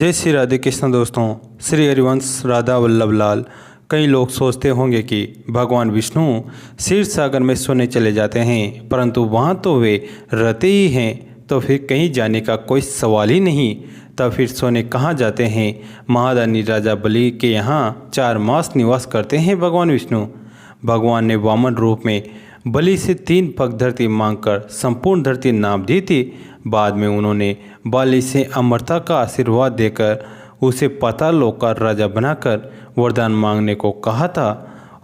जय श्री राधे कृष्ण दोस्तों। श्री हरिवंश राधा वल्लभ लाल। कई लोग सोचते होंगे कि भगवान विष्णु क्षीर सागर में सोने चले जाते हैं, परंतु वहाँ तो वे रहते ही हैं, तो फिर कहीं जाने का कोई सवाल ही नहीं। तब फिर सोने कहाँ जाते हैं? महादानी राजा बलि के यहाँ 4 मास निवास करते हैं भगवान विष्णु। भगवान ने वामन रूप में बलि से 3 पग धरती मांगकर संपूर्ण धरती नाप दी थी। बाद में उन्होंने बलि से अमरता का आशीर्वाद देकर उसे पाताल लोक का राजा बनाकर वरदान मांगने को कहा था।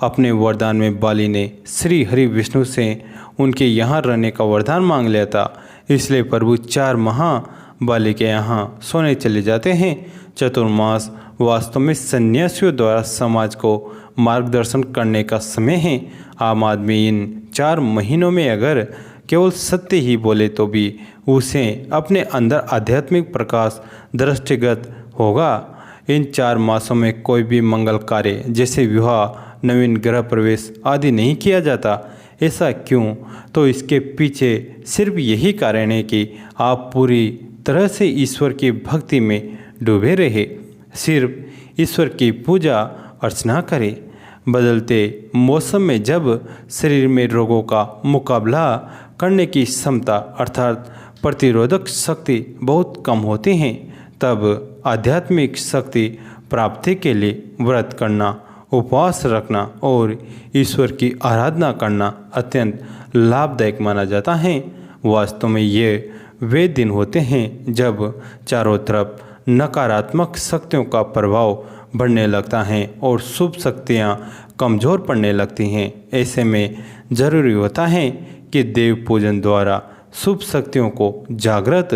अपने वरदान में बलि ने श्री हरि विष्णु से उनके यहाँ रहने का वरदान मांग लिया था। इसलिए प्रभु 4 माह बलि के यहाँ सोने चले जाते हैं। चतुर्मास वास्तव में सन्यासियों द्वारा समाज को मार्गदर्शन करने का समय है। आम आदमी इन 4 महीनों में अगर केवल सत्य ही बोले तो भी उसे अपने अंदर आध्यात्मिक प्रकाश दृष्टिगत होगा। इन 4 मासों में कोई भी मंगल कार्य जैसे विवाह, नवीन गृह प्रवेश आदि नहीं किया जाता। ऐसा क्यों? तो इसके पीछे सिर्फ यही कारण है कि आप पूरी तरह से ईश्वर की भक्ति में डूबे रहे, सिर्फ ईश्वर की पूजा अर्चना करें। बदलते मौसम में जब शरीर में रोगों का मुकाबला करने की क्षमता अर्थात प्रतिरोधक शक्ति बहुत कम होती हैं, तब आध्यात्मिक शक्ति प्राप्ति के लिए व्रत करना, उपवास रखना और ईश्वर की आराधना करना अत्यंत लाभदायक माना जाता है। वास्तव में ये वे दिन होते हैं जब चारों तरफ नकारात्मक शक्तियों का प्रभाव बढ़ने लगता है और शुभ शक्तियाँ कमज़ोर पड़ने लगती हैं। ऐसे में जरूरी होता है कि देव पूजन द्वारा शुभ शक्तियों को जागृत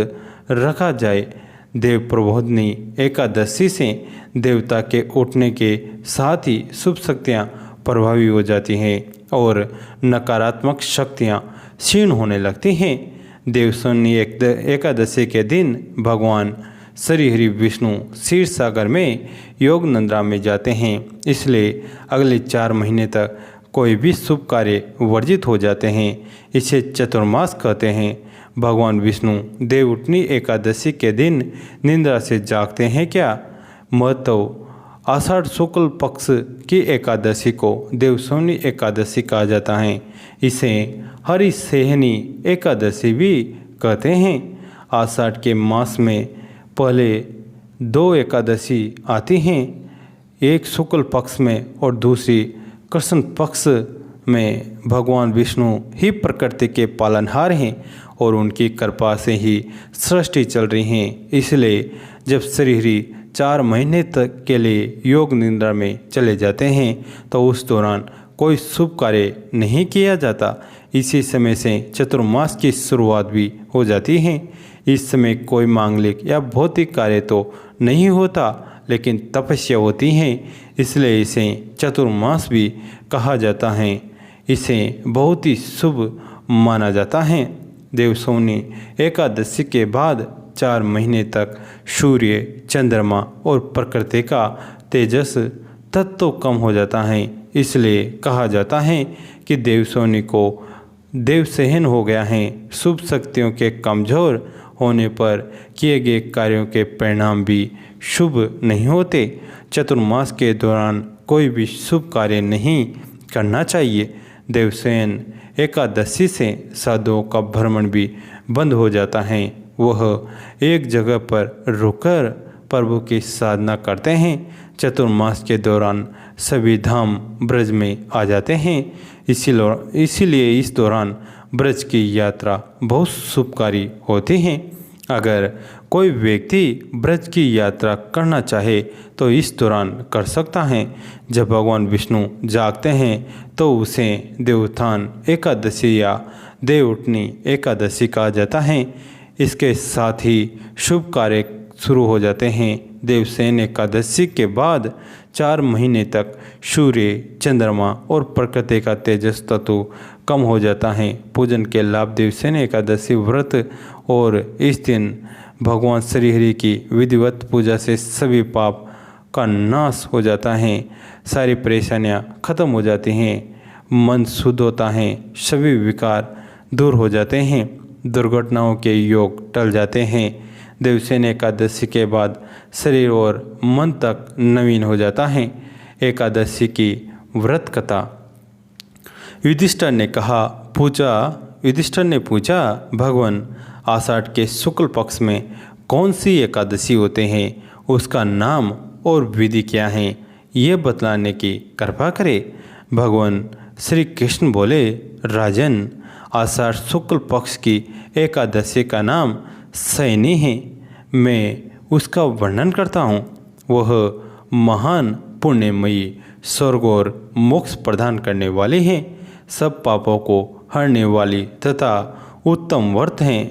रखा जाए। देव प्रबोधनी एकादशी से देवता के उठने के साथ ही शुभ शक्तियाँ प्रभावी हो जाती हैं और नकारात्मक शक्तियाँ क्षीण होने लगती हैं। देवशून्य एकादशी के दिन भगवान श्री हरि विष्णु क्षीर सागर में योग निद्रा में जाते हैं। इसलिए अगले 4 महीने तक कोई भी शुभ कार्य वर्जित हो जाते हैं। इसे चतुर्मास कहते हैं। भगवान विष्णु देवउठनी एकादशी के दिन निद्रा से जागते हैं क्या? महत्व आषाढ़ शुक्ल पक्ष की एकादशी को देवशून्य एकादशी कहा जाता है। इसे हरिसेहनी एकादशी भी कहते हैं। आषाढ़ के मास में पहले 2 एकादशी आती हैं, एक शुक्ल पक्ष में और दूसरी कृष्ण पक्ष में। भगवान विष्णु ही प्रकृति के पालनहार हैं और उनकी कृपा से ही सृष्टि चल रही है। इसलिए जब श्री हरि 4 महीने तक के लिए योग निद्रा में चले जाते हैं तो उस दौरान कोई शुभ कार्य नहीं किया जाता। इसी समय से चतुर्मास की शुरुआत भी हो जाती है। इस समय कोई मांगलिक या भौतिक कार्य तो नहीं होता, लेकिन तपस्या होती है। इसलिए इसे चतुर्मास भी कहा जाता है। इसे बहुत ही शुभ माना जाता है। देवशून्य एकादशी के बाद 4 महीने तक सूर्य, चंद्रमा और प्रकृति का तेजस तत्व कम हो जाता है। इसलिए कहा जाता है कि देवशून्य को देवसहन हो गया है। शुभ शक्तियों के कमज़ोर होने पर किए गए कार्यों के परिणाम भी शुभ नहीं होते। चतुर्मास के दौरान कोई भी शुभ कार्य नहीं करना चाहिए। देवसेन एकादशी से साधुओं का भ्रमण भी बंद हो जाता है। वह एक जगह पर रुककर प्रभु की साधना करते हैं। चतुर्मास के दौरान सभी धाम ब्रज में आ जाते हैं। इसीलिए इस दौरान ब्रज की यात्रा बहुत शुभकारी होती है। अगर कोई व्यक्ति ब्रज की यात्रा करना चाहे तो इस दौरान कर सकता है। जब भगवान विष्णु जागते हैं तो उसे देवोत्थान एकादशी या देवउठनी एकादशी कहा जाता है। इसके साथ ही शुभ कार्य शुरू हो जाते हैं। देवसेन एकादशी के बाद 4 महीने तक सूर्य, चंद्रमा और प्रकृति का तेजस तत्व कम हो जाता है। पूजन के लाभ देवसेन एकादशी व्रत और इस दिन भगवान श्री हरि की विधिवत पूजा से सभी पाप का नाश हो जाता है। सारी परेशानियां खत्म हो जाती हैं, मन शुद्ध होता है, सभी विकार दूर हो जाते हैं, दुर्घटनाओं के योग टल जाते हैं। देवसेन एकादशी के बाद शरीर और मन तक नवीन हो जाता है। एकादशी की व्रत कथा। युधिष्ठिर ने पूछा, भगवान, आषाढ़ के शुक्ल पक्ष में कौन सी एकादशी होते हैं, उसका नाम और विधि क्या है, ये बतलाने की कृपा करे। भगवान श्री कृष्ण बोले, राजन, आषाढ़ शुक्ल पक्ष की एकादशी का नाम शयनी है। मैं उसका वर्णन करता हूँ। वह महान पुण्यमयी, स्वर्ग और मोक्ष प्रदान करने वाली हैं, सब पापों को हरने वाली तथा उत्तम व्रत हैं।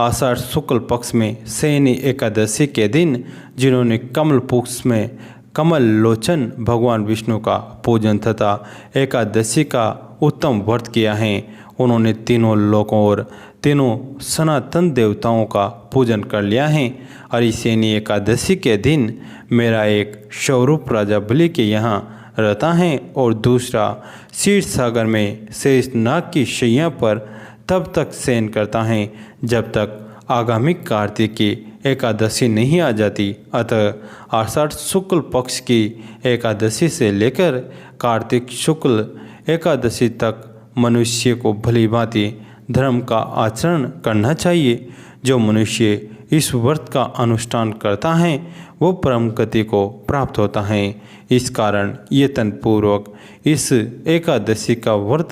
आषाढ़ शुक्ल पक्ष में शयनी एकादशी के दिन जिन्होंने कमल पक्ष में कमल लोचन भगवान विष्णु का पूजन तथा एकादशी का उत्तम व्रत किया है, उन्होंने तीनों लोकों और तीनों सनातन देवताओं का पूजन कर लिया है। हरिशयनी एकादशी के दिन मेरा एक स्वरूप राजा बलि के यहाँ रहता है और दूसरा क्षीर सागर में शेषनाग की शैया पर तब तक शयन करता है जब तक आगामी कार्तिक की एकादशी नहीं आ जाती। अतः आषाढ़ शुक्ल पक्ष की एकादशी से लेकर कार्तिक शुक्ल एकादशी तक मनुष्य को भली भांति धर्म का आचरण करना चाहिए। जो मनुष्य इस व्रत का अनुष्ठान करता है वो परम गति को प्राप्त होता है। इस कारण यत्नपूर्वक इस एकादशी का व्रत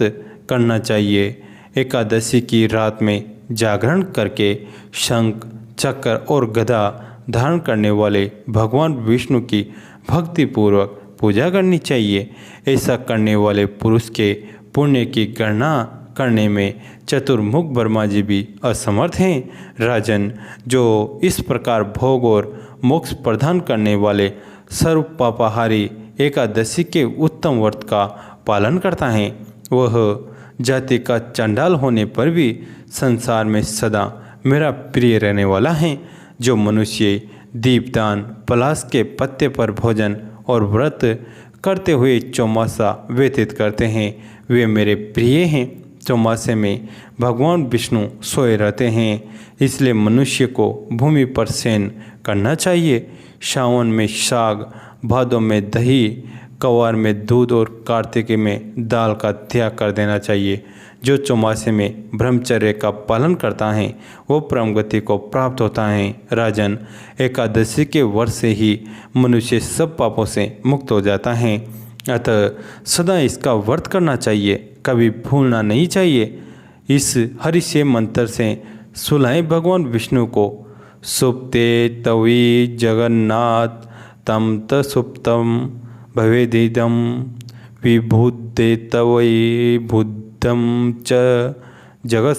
करना चाहिए। एकादशी की रात में जागरण करके शंख, चक्र और गदा धारण करने वाले भगवान विष्णु की भक्तिपूर्वक पूजा करनी चाहिए। ऐसा करने वाले पुरुष के पुण्य की गणना करने में चतुर्मुख ब्रह्मा जी भी असमर्थ हैं। राजन, जो इस प्रकार भोग और मोक्ष प्रदान करने वाले सर्व पापाहारी एकादशी के उत्तम व्रत का पालन करता है, वह जाति का चंडाल होने पर भी संसार में सदा मेरा प्रिय रहने वाला है। जो मनुष्य दीपदान, पलाश के पत्ते पर भोजन और व्रत करते हुए चौमासा व्यतीत करते हैं, वे मेरे प्रिय हैं। चौमासे में भगवान विष्णु सोए रहते हैं, इसलिए मनुष्य को भूमि पर शयन करना चाहिए। सावन में साग, भादों में दही, कवार में दूध और कार्तिक में दाल का त्याग कर देना चाहिए। जो चौमासे में ब्रह्मचर्य का पालन करता है वो परम गति को प्राप्त होता है। राजन, एकादशी के वर्ष से ही मनुष्य सब पापों से मुक्त हो जाता है। अतः सदा इसका व्रत करना चाहिए, कभी भूलना नहीं चाहिए। इस हरिशय मंत्र से सुलाएं भगवान विष्णु को। सुप्ते तवी जगन्नाथ तम त सुप्तम भवेदिदम विभुदे तवई बुद्धम च जगत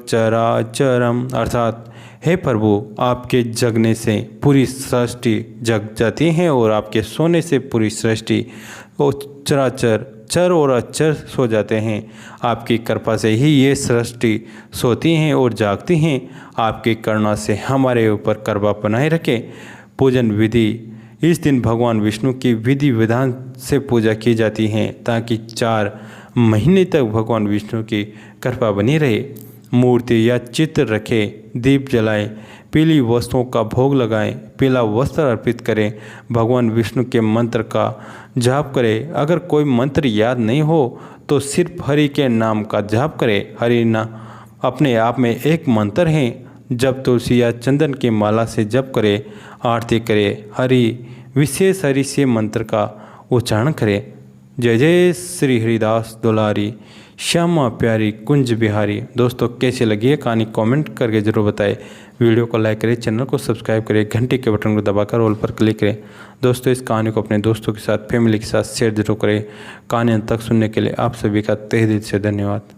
चराचरम। अर्थात, हे प्रभु, आपके जगने से पूरी सृष्टि जग जाती है और आपके सोने से पूरी सृष्टि और चराचर, चर और अचर सो जाते हैं। आपकी कृपा से ही ये सृष्टि सोती हैं और जागती हैं। आपकी करुणा से हमारे ऊपर कृपा बनाए रखे। पूजन विधि। इस दिन भगवान विष्णु की विधि विधान से पूजा की जाती है ताकि 4 महीने तक भगवान विष्णु की कृपा बनी रहे। मूर्ति या चित्र रखें, दीप जलाएं, पीली वस्तुओं का भोग लगाएं, पीला वस्त्र अर्पित करें, भगवान विष्णु के मंत्र का जाप करें। अगर कोई मंत्र याद नहीं हो तो सिर्फ हरि के नाम का जाप करें। हरि नाम अपने आप में एक मंत्र है। जब तुलसी या चंदन की माला से जप करें, आरती करें, विशेष हरि से मंत्र का उच्चारण करें। जय जय श्री हरिदास दुलारी, श्यामा प्यारी कुंज बिहारी। दोस्तों, कैसी लगी है कहानी कमेंट करके जरूर बताएं। वीडियो को लाइक करें, चैनल को सब्सक्राइब करें, घंटी के बटन को दबाकर ऑल पर क्लिक करें। दोस्तों, इस कहानी को अपने दोस्तों के साथ, फैमिली के साथ शेयर जरूर करें। कहानी अंत तक सुनने के लिए आप सभी का तहे दिल से धन्यवाद।